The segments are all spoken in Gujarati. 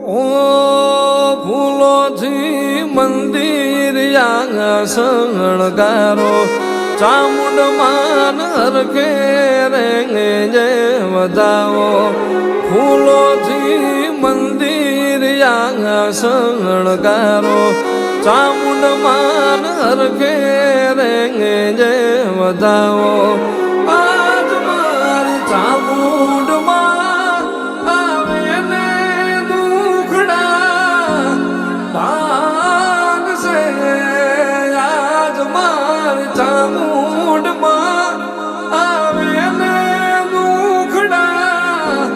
ઓ ફૂલોથી મંદિર શણગારો ચામુંડ માન હરખે રેંગે જે વધાવો ફૂલોથી મંદિર શણગારો ચામુંડ માન હરખે રેંગે જે વધાવો આજ મારી ચામુંડ ચામુંડમાં આવે ને દુખડા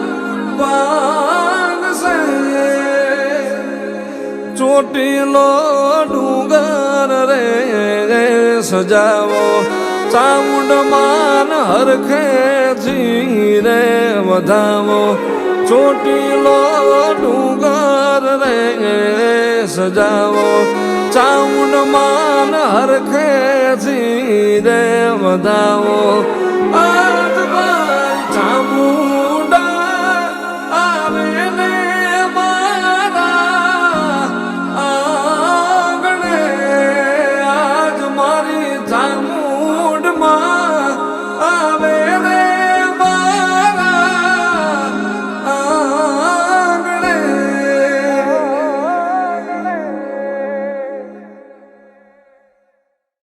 પાનસે ચોટીલો ડુંગર રે સજાવો ચામુંડમાં હરખેથી રે વધાવો ચોટીલો ડુંગર રે સજાવો ચામુંડમાં હરખેથી રે વધાવો